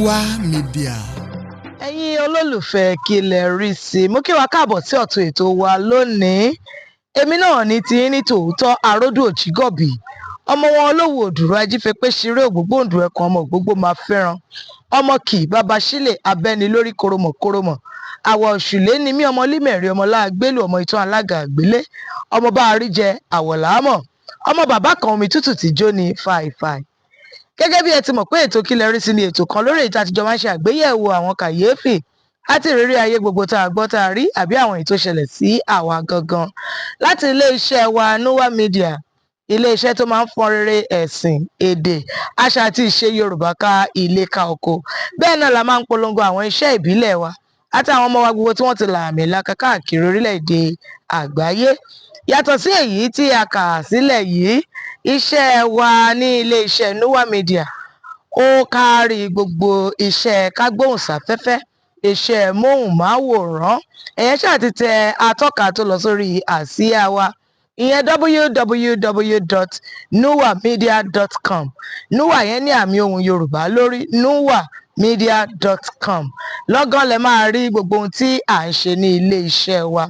Núwà Media. Ẹ̀yin olólùfẹ́ kí lẹ rí sí mo kí wa káàbọ̀ sí ọ̀tun ètò wa lónìí. Èmi náà ní ti ní tòótọ́ Aródú Òjìgọ̀bì ọmọ wọn olówó òdùrọ̀ ajífẹ́pẹ́ ṣeré ògbógbòǹdù ẹ̀kan ọmọ ògbógbò máa fẹ́ràn ọmọ kì bàbá sílẹ̀ abẹ́ni lórí koromọ̀koromọ̀ àwọ̀ òṣùlé ni mí ọmọ límẹ̀rẹ̀ ọmọ láàgbélù ọmọ ìtàn alága àgbélé ọmọ bá a rí jẹ àwọ̀ làámọ̀ ọmọ bàbá kan omi tútù tí jó ní fàìfàì. Gẹ́gẹ́ bí ẹ ti mọ̀ pé ètò Kí lẹ rí sí ni ètò kan lórí èyí tí a ti jọ máa ń ṣe àgbéyẹ̀wò àwọn kàyéfì àti ìrírí ayé gbogbo tá a gbọ́ tá a rí àbí àwọn èyí tó ṣẹlẹ̀ sí àwa gangan láti ilé-iṣẹ́ wa Núwà Media, ilé-iṣẹ́ tó máa ń fọ́n rere ẹ̀sìn, èdè, àṣà àti ìṣe Yorùbá ká ilé ká oko. Bẹ́ẹ̀ náà la máa ń polongo àwọn iṣẹ́ ìbílẹ̀ wa àti àwọn ọmọ wa gbogbo tí wọ́n ti lààmìlaka káàkiri orílẹ̀-èdè àgbáyé. Yàtọ̀ sí èyí tí a kà sílẹ̀ yìí, iṣẹ́ wa ní ilé-iṣẹ́ Núwà Media ó kárí gbogbo iṣẹ́ kágbóhùnsáfẹ́fẹ́, iṣẹ́ móhùnmáwòrán. Ẹ̀yẹn ṣáà ti tẹ atọ́ka tó lọ sórí àsíá wa, ìyẹn www.nuwamedia.com. Núwà yẹn ní àmì ohùn Yorùbá lórí, nuwamedia.com. Lọ́gán lẹ máa rí gbogbo ohun tí à ń ṣe ní ilé-iṣẹ́ wa.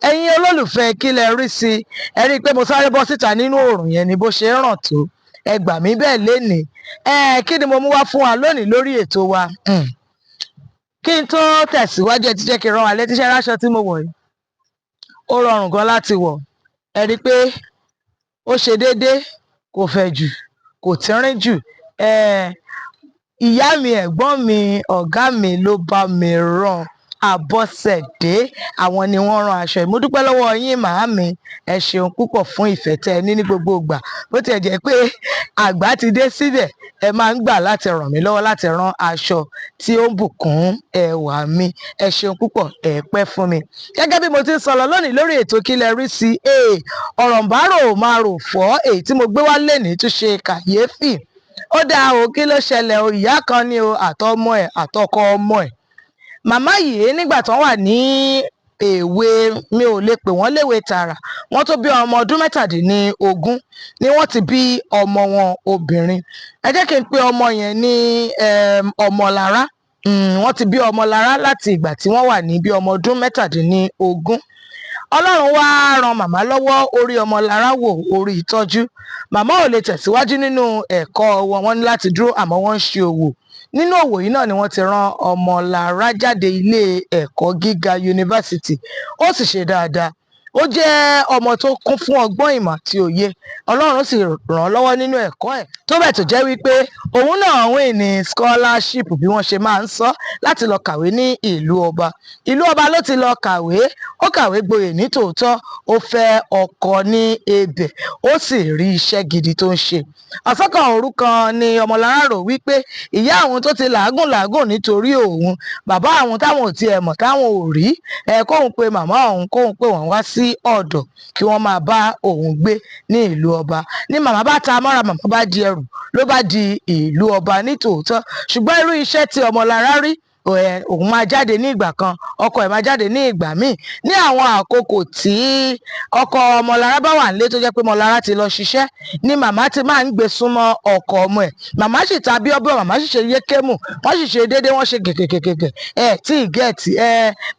Ẹ̀yin olólùfẹ́ Kí lẹ rí sí, ẹ rí i pé mo sáré bọ́ síta nínú oòrùn yẹn ni bó ṣe ń ràn tó. Ẹ gbà mí bẹ́ẹ̀ lénìí. Kí ni mo mú wá fún wa lónìí lórí ètò wa? Kí n tó tẹ̀síwájú, ẹ ti jẹ́ kí n rán wa létí iṣẹ́ ráṣọ tí mo wọ̀ yìí. Ó rọrùn gan láti wọ̀. Ẹ rí i pé ó ṣe déédéé, kò fẹ̀ jù, kò tínrín jù. Ìyá mi, ẹ̀gbọ́n mi, ọ̀gá mi ló bá mi rán. Àbọ̀sẹ̀dé, àwọn ni wọ́n rán aṣọ yìí. Mo dúpẹ́ lọ́wọ́ yín màámi, ẹ ṣeun púpọ̀ fún ìfẹ́ tẹ́ ẹ ní gbogbo ìgbà. Bó tiẹ̀ jẹ́ pé àgbà ti dé síbẹ̀, ẹ máa ń gbà láti ràn mí lọ́wọ́ láti rán aṣọ tí ó ń bùkún ẹwà mi. Ẹ ṣeun púpọ̀, ẹ pẹ́ fún mi. Gẹ́gẹ́ bí mo ti ń sọ lọ lónìí lórí ètò Kí lẹ rí sí, ọ̀rọ̀ ń bá rò máa rò fọ́, èyí tí mo gbé wá lénìí tún ṣe kàyéfì. Ó dáa o, kí ló ṣẹlẹ̀ o? Ìyá kan ni o, àtọmọ ẹ̀ àtọkọ ọmọ ẹ̀. Màmá yìí nígbà tó wà ní èwe, mi ò lè pè wọ́n léwe tààrà, wọ́n tó bí ọmọ ọdún 17 ni wọ́n ti bí ọmọ wọn obìnrin. Ẹ jẹ́ kí n pe ọmọ yẹn ní ọmọlára. Wọ́n ti bí ọmọlára láti ìgbà tí wọ́n wà ní bí ọmọ ọdún 17. Ọlọ́run wá ran màmá lọ́wọ́, orí ọmọlára wò, orí ìtọ́jú. Màmá ò lè tẹ̀síwájú nínú ẹ̀kọ́ wọn, wọ́n ní láti dúró, àmọ́ wọ́n ń ṣe òwò. Nínú òwò yìí náà ni wọ́n ti rán ọmọlára jáde ilé ẹ̀kọ́ gíga yunifásitì. Ó sì ṣe dáadáa. Ó jẹ́ ọmọ tó kún fún ọgbọ́n, ìmọ̀ àti òye. Ọlọ́run sì ràn án lọ́wọ́ nínú ẹ̀kọ́ ẹ̀. Tó bẹ́ẹ̀ tó jẹ́ wípé òun náà win ní scholarship, bí wọ́n ṣe máa ń sọ, láti lọ kàwé ní ìlú ọba. Ìlú ọba ló ti lọ kàwé. Ó kàwé gboyè ní tòótọ́. Ó fẹ́ ọkọ ní ebẹ̀. Ó sì rí iṣẹ́ gidi tó ń ṣe. Ọ̀sán òru kan ni ọmọlára rò wípé ìyá àwọn tó ti làágùn nítorí òun, bàbá àwọn táwọn ò tiẹ̀ mọ̀, táwọn ò rí, kóun pe màmá òun, kóun pè wọ́n wá sí ọ̀dọ̀ kí wọ́n máa bá òun gbé ní ìlú ọba. Ní màmá bá ta mọ́ra, màmá bá di ẹrù, ló bá di ìlú ọba ní tòótọ́. Ṣùgbọ́n irú iṣẹ́ tí ọmọlára rí, òun máa jáde ní ìgbà kan, ọkọ ẹ̀ máa jáde ní ìgbà míì. Ní àwọn àkókò tí ọkọ ọmọlára bá wà nílé tó jẹ́ pé ọmọlára ti lọ ṣiṣẹ́, ni màmá ti máa ń gbé súnmọ́ ọkọ ọmọ ẹ̀. Màmá sì ta bíọ́bíọ́, màmá sì ṣe yékémù, wọ́n sì ṣe déédéé, wọ́n ṣe gègègègè. Tí ìgẹ̀ẹ́tì,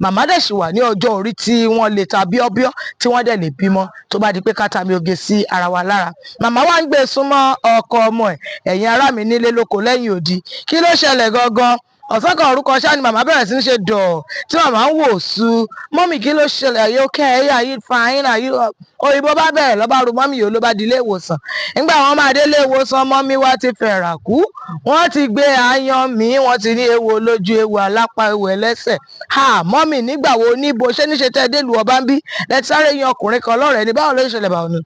màmá dẹ̀ sì wà ní ọjọ́ orí tí wọ́n lè ta bíọ́bíọ́, tí wọ́n dẹ̀ lè bímọ tó bá di pé ká ta mi oge sí ara wa lára. Màmá wá ń gbé súnmọ́ ọkọ ọmọ ẹ̀. Ẹ̀yin ará mi nílé lóko lẹ́yìn odi, kí ló ṣẹlẹ̀ gangan? Ọ̀sán kan orúkọ ṣáà ni màmá bẹ̀rẹ̀ sí ní ṣe dọ̀, tí màmá ń wò sú. Mọ́mì, kí ló ṣẹlẹ̀? Are you okay? Are you fine? Òyìnbó bá bẹ̀rẹ̀ lọ́ba ru mọ́mì yìí, ló bá di ilé ìwòsàn. Nígbà wọn máa dé ilé ìwòsàn, mọ́mì wa ti fẹ̀rà kú. Wọ́n ti gbé àyàn mí, wọ́n ti ní ewo lójú, ewo alápá, ewo ẹlẹ́sẹ̀. Mọ́mì, nígbà wo, níbo, ṣé níṣe tẹ́ dé ìlú ọba ń bí? Lẹ́tí sáré yan ọkùnrin kan lọ́rẹ̀ẹ́ ni, báwo ló ṣẹlẹ̀ báwo ni?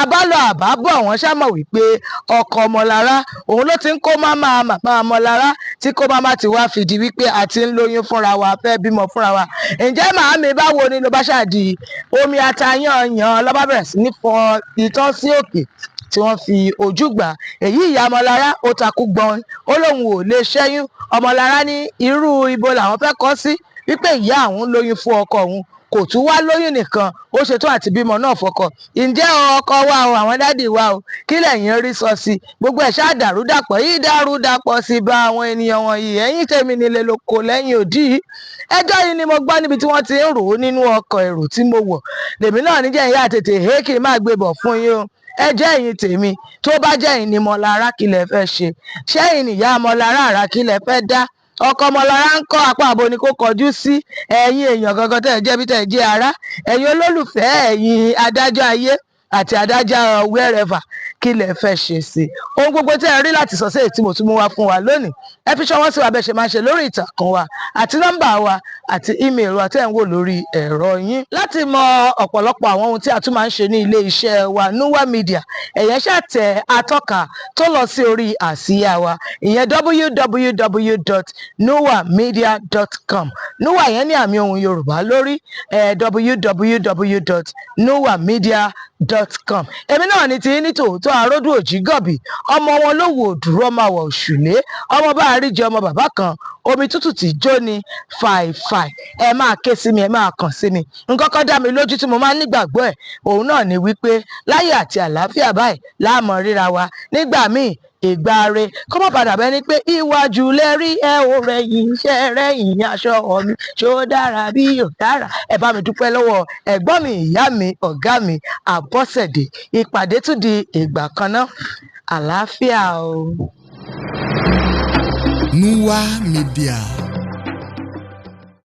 Àbálọ àbábọ̀ wọ́n ṣàmọ̀ wípé ọkọ ọmọlára, òun ló ti ń kó màmá ọmọlára, tí kó màmá ti wá fìdí wípé a ti ń lóyún fúnra wa, fẹ́ bímọ fúnra wa. Ǹjẹ́ màámi báwo ni? Ló bá ṣàdì omi atayanyan, ló bá bẹ̀rẹ̀ sí ní fọ itọ́ sí òkè tí wọ́n fi ojú gbà. Èyí ìyá ọmọlára ó takú gbọ́n, ó lóun ò lè ṣẹ́yún. Ọmọlára ní irú ibo làwọn fẹ́ kọ́ sí, wípé ìyá àwọn lóyún fún ọkọ òun, kò tún wá lóyún nìkan, ó ṣetán àti bímọ náà fọ́kọ. Ǹjẹ́ ọkọ wa o, àwọn dádì wa o, kí lẹ̀yin rí sọ sí? Gbogbo ẹ̀ ṣáà dàrúdàpọ̀ yìí, dàrúdàpọ̀ sí bá àwọn ènìyàn wọ̀nyí. Ẹ̀yin tèmi nílé lóko lẹ́yìn òdì. Ẹjọ́ yìí ni mo gbọ́ níbi tí wọ́n ti ń rò ó nínú ọkọ̀ èrò tí mo wọ̀. Lèmi náà níjẹ́ ìyá tètè kí n má gbé bọ̀ fún yín o. Ẹ jẹ́ ẹ̀yin tèmi, tó bá jẹ́ ẹ̀yin ni Mọ́lára kí lẹ fẹ́ ṣe? Ṣé ẹ̀yin nìyá Mọ́lára àrà kí lẹ fẹ́ dá? Ọkọ Mọ́lára ń kọ́ apá àbò ni kó kọjú sí. Ẹ̀yin èèyàn gangan tẹ́ ẹ jẹ́ bí tẹ́ ẹ jẹ́ ará, ẹ̀yin olólùfẹ́, ẹ̀yin adájọ́ ayé àti adájọ́ wherever, kí lẹ fẹ́ ṣe sí? Ohun gbogbo tí ẹ rí láti sọ sí èyí tí mo tún mú wá fún wa lónìí, ẹ fi ṣọwọ́ sí wa bẹ́ẹ̀ ṣe máa ṣe lórí ìtàkùn wa àti nọ́mbà wa àti ímeèlì wa tẹ́ ẹ̀ ń wò lórí ẹ̀rọ yín. Láti mọ ọ̀pọ̀lọpọ̀ àwọn ohun tí a tún máa ń ṣe ní ilé iṣẹ́ wa Núwà Media, ẹ̀yẹn ṣáà tẹ atọ́ka tó lọ sí orí àsíá wa, ìyẹn www.nuwamedia.com. Núwà yẹn ní àmì ohùn Yorùbá lórí, www.nuwamedia.com. Èmi náà ní ti ní tòótọ́ Aródú Òjígọ̀bì, ọmọ wọn lówó òdúró ọmọ àwọ̀ òṣùlé, ọmọ bá àríjẹ ọmọ bàbá kan, omi tútù tí jó ni fàìfàì. Ẹ máa ké sí mi, ẹ máa kàn sí mi. Nǹkan kan dá mi lójú tí mo máa ń nígbàgbọ́ ẹ̀, òun náà ni wípé láyé àti àlàáfíà báyìí láàmọ̀ ríra wa. Nígbà míì ìgbà re kó má padà bẹ́ẹ̀ ni pé iwájú lẹ́rí ẹ ò rẹ̀yìn iṣẹ́ rẹ̀yìn aṣọ mi ṣó dára bí yóò dára. Ẹ bá mi dúpẹ́ lọ́wọ́ ẹ̀gbọ́n mi, ìyá mi, ọ̀gá mi Àbọ́sẹ̀dé. Ìpàdé tún di ìgbà kan náà. Àlàáfíà o. Núwà Media.